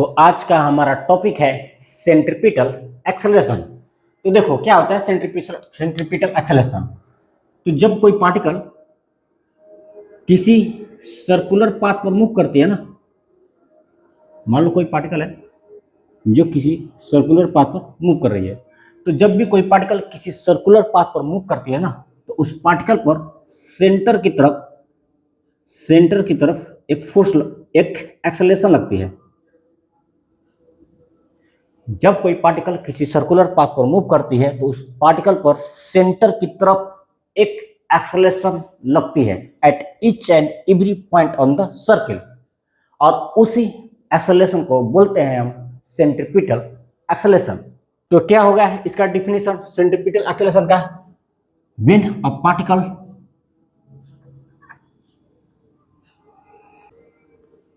तो आज का हमारा टॉपिक है सेंट्रीपिटल एक्सेलरेशन। तो देखो क्या होता है सेंट्रीपिटल एक्सेलरेशन। तो जब कोई पार्टिकल किसी सर्कुलर पाथ पर मूव करती है ना, मान लो कोई पार्टिकल है जो किसी सर्कुलर पाथ पर मूव कर रही है, तो जब भी कोई पार्टिकल किसी सर्कुलर पाथ पर मूव करती है ना, तो उस पार्टिकल पर सेंटर की तरफ एक एक्सेलरेशन लगती है। जब कोई पार्टिकल किसी सर्कुलर पाथ पर मूव करती है तो उस पार्टिकल पर सेंटर की तरफ एक एक्सेलरेशन लगती है at each and every point on the circle, और उसी एक्सेलरेशन को बोलते हैं हम सेंट्रीपिटल एक्सेलरेशन। तो क्या होगा इसका डिफिनेशन सेंट्रीपिटल एक्सेलरेशन का? When a particle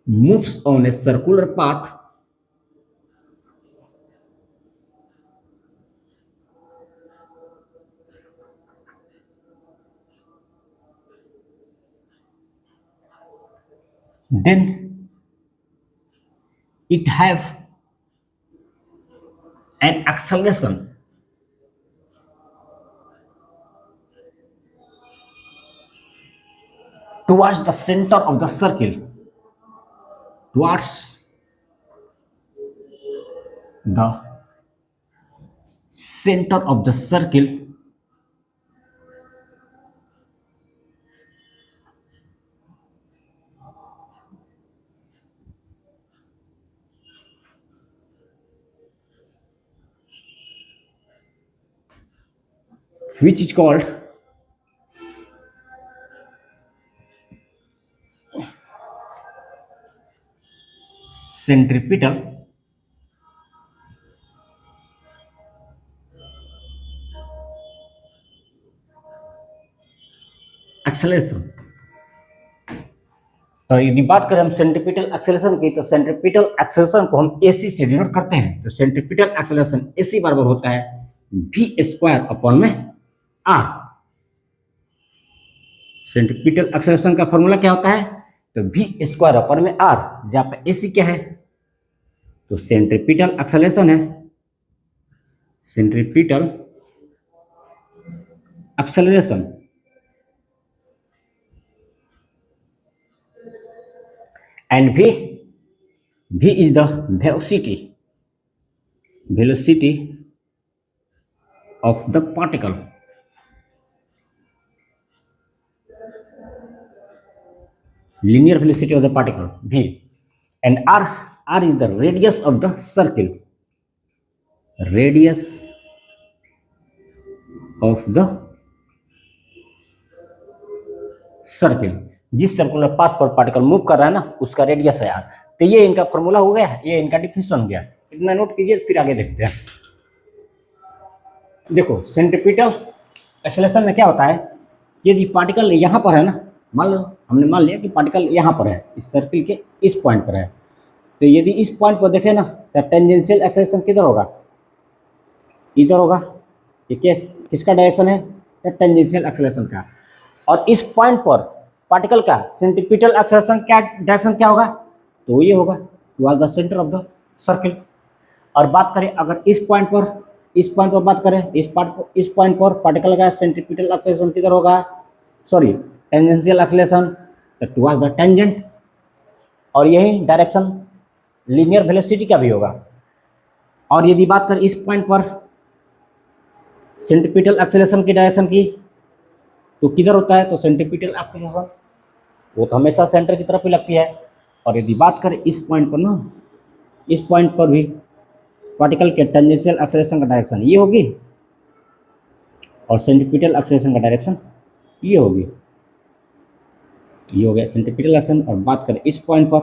moves on a circular path then it have an acceleration towards the center of the circle, towards the center of the circle, which is called centripetal acceleration. तो यदि बात करें हम centripetal acceleration की, तो centripetal acceleration को हम AC से डिनोट करते हैं। तो सेंट्रीपिटल एक्सेलरेशन एसी बराबर होता है v स्क्वायर अपॉन में आर। सेंट्रीपिटल एक्सेलरेशन का फॉर्मूला क्या होता है? तो v स्क्वायर अपॉन में आर, जहां पर एसी क्या है? तो सेंट्रीपिटल एक्सेलरेशन है, centripetal acceleration and v is the velocity of the particle, linear velocity of the particle v, and r is the radius of the circle, radius of the circle. जिस circular path पर particle move कर रहा है ना, उसका radius है are. तो ये इनका फॉर्मूला हो गया है, ये इनका डिफिनेशन हो गया। इतना नोट कीजिए, फिर आगे देखते हैं। देखो सेंट्रीपिटल एक्सेलरेशन में क्या होता है, यदि पार्टिकल यहाँ पर है ना, हमने मान लिया कि पार्टिकल यहाँ पर है, इस सर्किल के इस पॉइंट पर है, तो यदि इस पॉइंट पर देखें ना, तो टेंजेंशियल एक्सेलरेशन किधर होगा? इधर होगा। ये किसका डायरेक्शन है? टेंजेंशियल एक्सेलरेशन का। और इस पॉइंट पर पार्टिकल का सेंट्रीपिटल एक्सेलरेशन क्या डायरेक्शन क्या होगा? तो ये होगा towards the centre of the circle. और बात करें अगर इस पॉइंट पर बात करें, इस पॉइंट पर पार्टिकल का सेंट्रीपिटल एक्सेलरेशन किधर होगा? Sorry, tangential acceleration towards the tangent. और यही डायरेक्शन लीनियर वेलोसिटी का भी होगा। और यदि बात करें इस पॉइंट पर सेंट्रीपिटल एक्सेलरेशन की डायरेक्शन की, तो किधर होता है? तो सेंट्रीपिटल एक्सेलरेशन वो तो हमेशा सेंटर की तरफ ही लगती है। और यदि बात करें इस पॉइंट पर ना, इस पॉइंट पर भी पार्टिकल के टेंजेंशियल एक्सेलरेशन का डायरेक्शन ये होगी, और सेंट्रीपिटल एक्सेलरेशन का डायरेक्शन ये होगी। ये हो गया सेंट्रीपिटल एक्सेलरेशन। और बात करें इस पॉइंट पर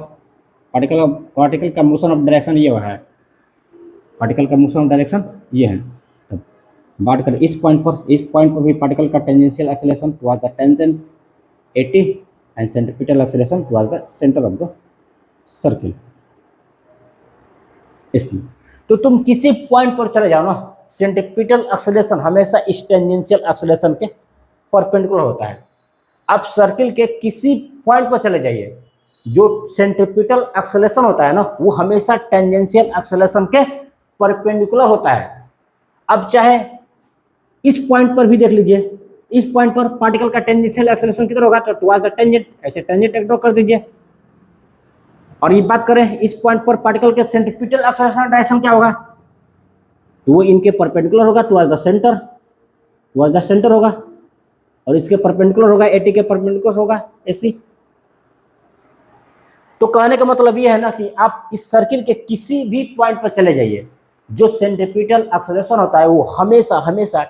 पार्टिकल का मोशन ऑफ डायरेक्शन ये है, पार्टिकल का मोशन ऑफ डायरेक्शन ये है। बात करें इस पॉइंट पर भी पार्टिकल का tangential acceleration towards the tangent 80 and centripetal acceleration towards the centre of the circle AC. तो तुम किसी पॉइंट पर चले जाओ ना, सेंट्रीपिटल एक्सेलरेशन हमेशा इस टेंजेंशियल एक्सेलरेशन के परपेंडिकुलर होता है। आप सर्किल के किसी पॉइंट पर चले जाइए, जो सेंट्रीपिटल एक्सेलरेशन होता है ना वो हमेशा टेंजेंशियल एक्सेलरेशन के परपेंडिकुलर होता है। अब चाहे इस पॉइंट पर भी देख लीजिए, इस पॉइंट पर पार्टिकल का टेंजेंशियल एक्सेलरेशन किधर होगा, तो टुवर्ड्स द टेंजेंट, ऐसे टेंजेंट ड्रॉ कर दीजिए। और ये बात करें इस पॉइंट पर पार्टिकल के सेंट्रीपिटल एक्सेलरेशन डायरेक्शन क्या होगा, तो वो इनके परपेंडिकुलर होगा, towards the centre, towards the centre होगा, और इसके परपेंडिकुलर होगा, एटी के परपेंडिकुलर होगा एसी। तो कहने का मतलब ये है ना कि आप इस सर्किल के किसी भी पॉइंट पर चले जाइए, जो सेंट्रीपिटल एक्सेलरेशन होता है वो हमेशा हमेशा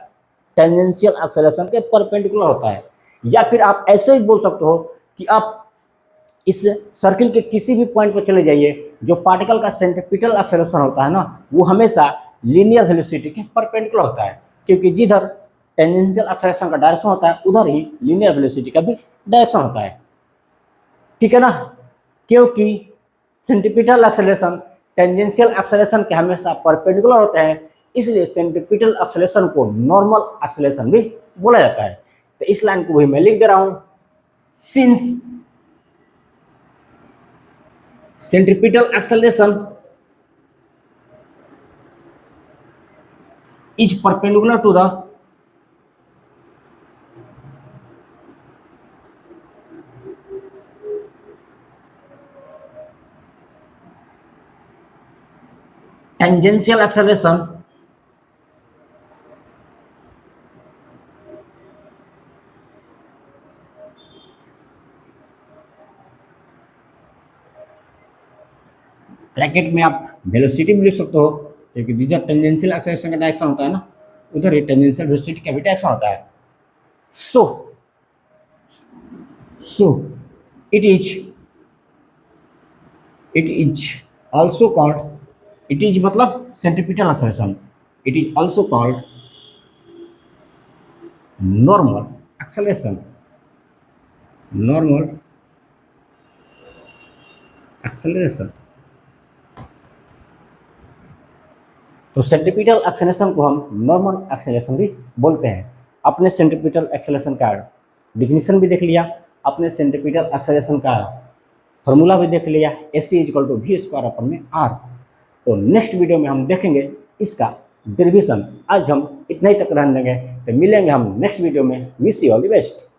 टेंजेंशियल एक्सेलरेशन के परपेंडिकुलर होता है। या फिर आप ऐसे ही बोल सकते हो कि आप इस सर्किल के किसी भी पॉइंट पर चले जाइए, जो पार्टिकल का सेंट्रीपिटल एक्सेलरेशन होता है ना वो हमेशा लीनियर वेलोसिटी के परपेंडिकुलर होता है, क्योंकि जिधर टेंजेंशियल एक्सेलरेशन का डायरेक्शन होता है उधर ही लीनियर वेलोसिटी का भी डायरेक्शन होता है, ठीक है ना। क्योंकि सेंट्रीपिटल एक्सेलरेशन टेंजेंशियल एक्सेलरेशन के हमेशा परपेंडिकुलर होते हैं, इसलिए सेंट्रीपिटल एक्सेलरेशन को नॉर्मल एक्सेलरेशन भी बोला जाता है। तो इस लाइन को भी मैं लिख दे रहा हूं, since centripetal acceleration is perpendicular to the tangential acceleration bracket में आप वेलोसिटी भी लिख सकते हो, क्योंकि जिधर टेंजेंशियल एक्सेलरेशन का डायरेक्शन होता है ना उधर ही टेंजेंशियल वेलोसिटी का भी डायरेक्शन होता है। सो it is also called, it is मतलब centripetal acceleration, it is also called normal acceleration, normal acceleration। तो सेंट्रीपिटल एक्सेलरेशन को हम नॉर्मल एक्सेलरेशन भी बोलते हैं। अपने सेंट्रीपिटल एक्सेलरेशन का डिफिनीशन भी देख लिया, अपने सेंट्रीपिटल एक्सेलरेशन का फॉर्मूला भी देख लिया, AC=v²/r। तो नेक्स्ट वीडियो में हम देखेंगे इसका डेरिवेशन। आज हम इतना ही तक रहने देंगे, तो मिलेंगे हम नेक्स्ट वीडियो में। Wish you all the best.